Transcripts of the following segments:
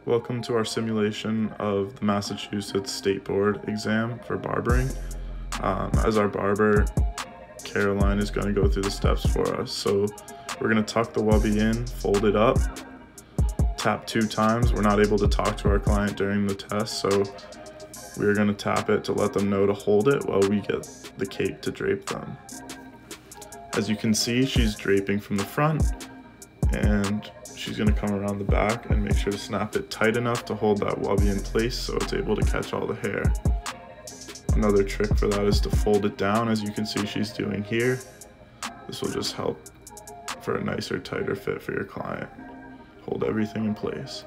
Welcome to our simulation of the Massachusetts State Board exam for barbering. As our barber, Caroline is going to go through the steps for us. So we're going to tuck the wubby in, fold it up, tap 2 times. We're not able to talk to our client during the test, so we're going to tap it to let them know to hold it while we get the cape to drape them. As you can see, she's draping from the front, and she's going to come around the back and make sure to snap it tight enough to hold that wubby in place so it's able to catch all the hair. Another trick for that is to fold it down, as you can see she's doing here. This will just help for a nicer, tighter fit for your client. Hold everything in place.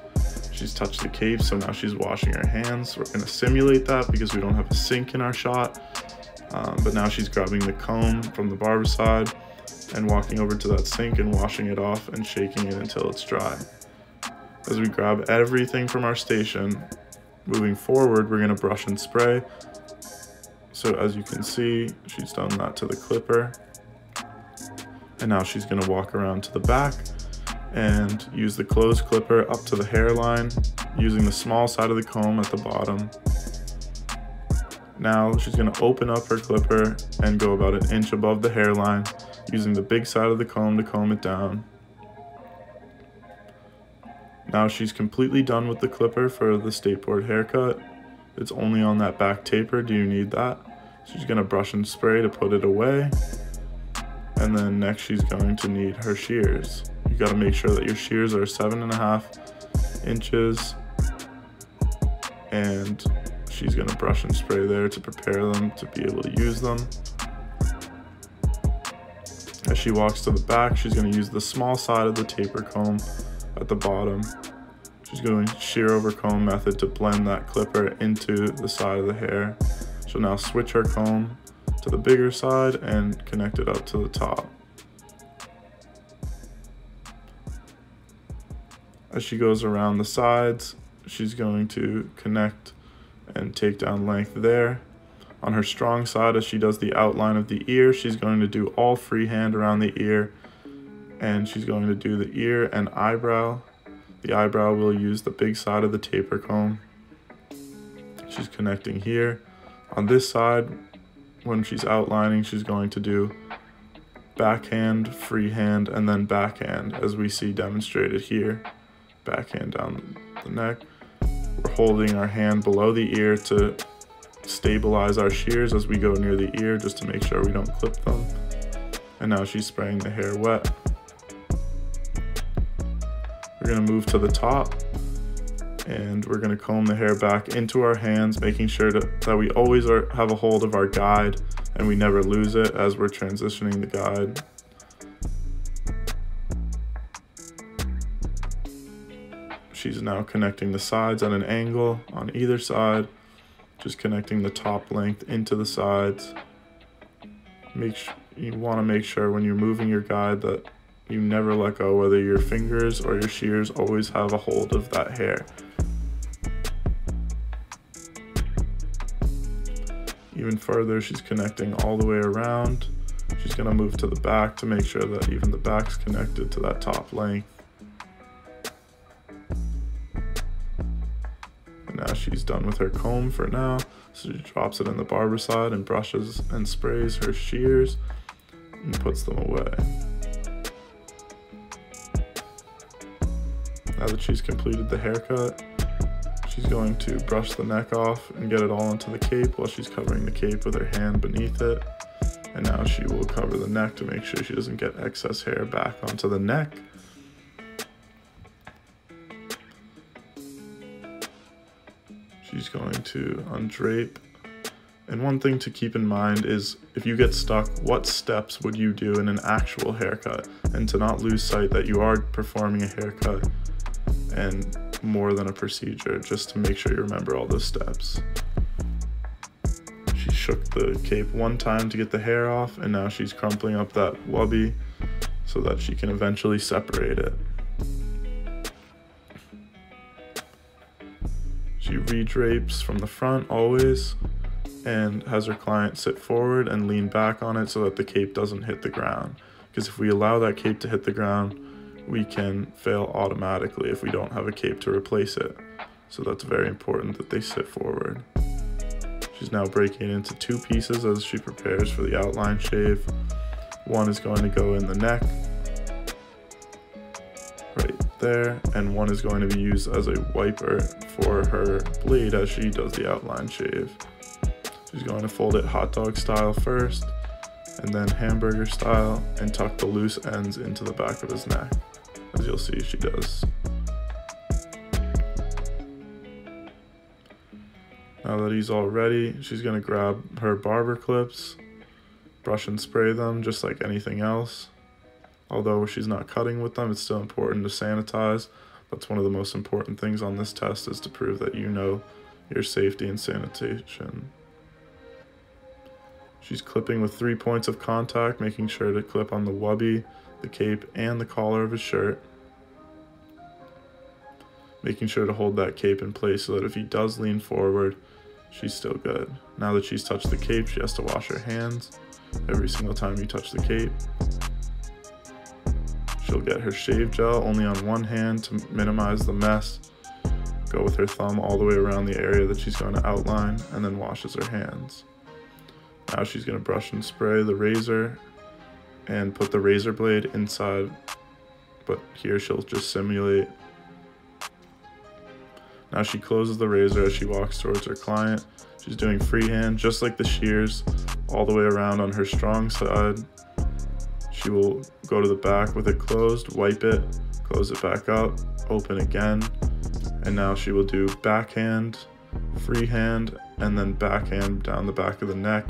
She's touched the cape, so now she's washing her hands. We're going to simulate that because we don't have a sink in our shot. But now she's grabbing the comb from the barber side and walking over to that sink and washing it off and shaking it until it's dry. As we grab everything from our station, moving forward, we're going to brush and spray. So as you can see, she's done that to the clipper. And now she's going to walk around to the back and use the closed clipper up to the hairline, using the small side of the comb at the bottom. Now she's going to open up her clipper and go about 1 inch above the hairline, using the big side of the comb to comb it down. Now she's completely done with the clipper for the State Board haircut. It's only on that back taper. Do you need that? She's going to brush and spray to put it away. And then next she's going to need her shears. You got to make sure that your shears are 7.5 inches. And she's going to brush and spray there to prepare them to be able to use them. As she walks to the back, she's going to use the small side of the taper comb at the bottom. She's going shear over comb method to blend that clipper into the side of the hair. She'll now switch her comb to the bigger side and connect it up to the top. As she goes around the sides, she's going to connect and take down length there. On her strong side, as she does the outline of the ear, she's going to do all freehand around the ear, and she's going to do the ear and eyebrow. The eyebrow will use the big side of the taper comb. She's connecting here. On this side, when she's outlining, she's going to do backhand, freehand, and then backhand, as we see demonstrated here. Backhand down the neck. We're holding our hand below the ear to stabilize our shears as we go near the ear, just to make sure we don't clip them. And now she's spraying the hair wet. We're going to move to the top, and we're going to comb the hair back into our hands, making sure that we always have a hold of our guide and we never lose it as we're transitioning the guide. She's now connecting the sides at an angle on either side, just connecting the top length into the sides. You want to make sure when you're moving your guide that you never let go, whether your fingers or your shears always have a hold of that hair. Even further, she's connecting all the way around. She's going to move to the back to make sure that even the back's connected to that top length. Now she's done with her comb for now, so she drops it in the barber side and brushes and sprays her shears and puts them away. Now that she's completed the haircut, she's going to brush the neck off and get it all into the cape while she's covering the cape with her hand beneath it. And now she will cover the neck to make sure she doesn't get excess hair back onto the neck. She's going to undrape. And one thing to keep in mind is, if you get stuck, what steps would you do in an actual haircut? And to not lose sight that you are performing a haircut and more than a procedure, just to make sure you remember all those steps. She shook the cape 1 time to get the hair off, and now she's crumpling up that wubby so that she can eventually separate it. She redrapes from the front always, and has her client sit forward and lean back on it so that the cape doesn't hit the ground. Because if we allow that cape to hit the ground, we can fail automatically if we don't have a cape to replace it. So that's very important that they sit forward. She's now breaking it into 2 pieces as she prepares for the outline shave. One is going to go in the neck, right there, and one is going to be used as a wiper for her blade as she does the outline shave. She's going to fold it hot dog style first, and then hamburger style, and tuck the loose ends into the back of his neck, as you'll see she does. Now that he's all ready, she's going to grab her barber clips, brush and spray them just like anything else. Although she's not cutting with them, it's still important to sanitize. That's one of the most important things on this test, is to prove that you know your safety and sanitation. She's clipping with 3 points of contact, making sure to clip on the wubby, the cape, and the collar of his shirt. Making sure to hold that cape in place so that if he does lean forward, she's still good. Now that she's touched the cape, she has to wash her hands every single time you touch the cape. She'll get her shave gel only on one hand to minimize the mess. Go with her thumb all the way around the area that she's going to outline, and then washes her hands. Now she's going to brush and spray the razor and put the razor blade inside, but here she'll just simulate. Now she closes the razor as she walks towards her client. She's doing freehand, just like the shears, all the way around on her strong side. She will go to the back with it closed, wipe it, close it back up, open again, and now she will do backhand, freehand, and then backhand down the back of the neck,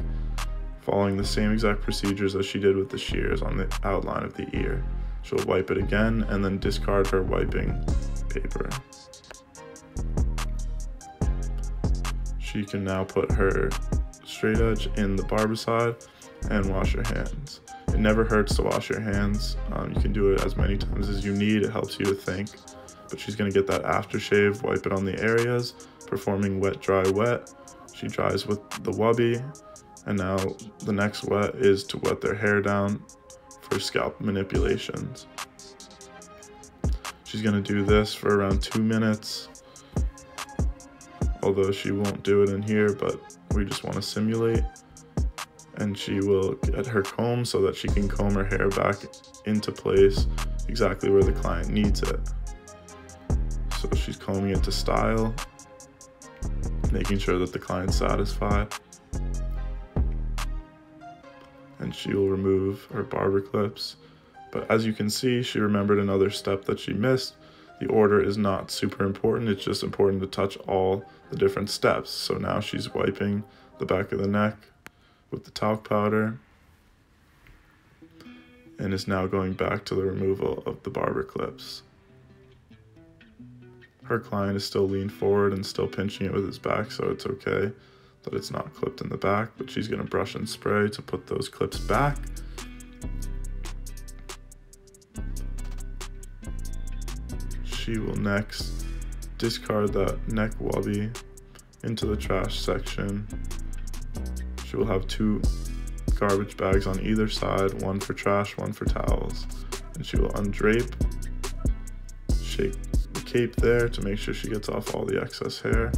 following the same exact procedures as she did with the shears on the outline of the ear. She'll wipe it again and then discard her wiping paper. She can now put her straight edge in the barber side and wash her hands. It never hurts to wash your hands. You can do it as many times as you need. It helps you to think. But she's going to get that aftershave, wipe it on the areas, performing wet, dry, wet. She dries with the wubby, and now the next wet is to wet their hair down for scalp manipulations. She's going to do this for around 2 minutes, although she won't do it in here, but we just want to simulate. And she will get her comb so that she can comb her hair back into place exactly where the client needs it. So she's combing it to style, making sure that the client's satisfied. And she will remove her barber clips. But as you can see, she remembered another step that she missed. The order is not super important, it's just important to touch all the different steps. So now she's wiping the back of the neck with the talc powder, and is now going back to the removal of the barber clips. Her client is still leaned forward and still pinching it with his back, so it's okay that it's not clipped in the back, but she's going to brush and spray to put those clips back. She will next discard that neck wubby into the trash section. She will have 2 garbage bags on either side, one for trash, one for towels. And she will undrape, shake the cape there to make sure she gets off all the excess hair.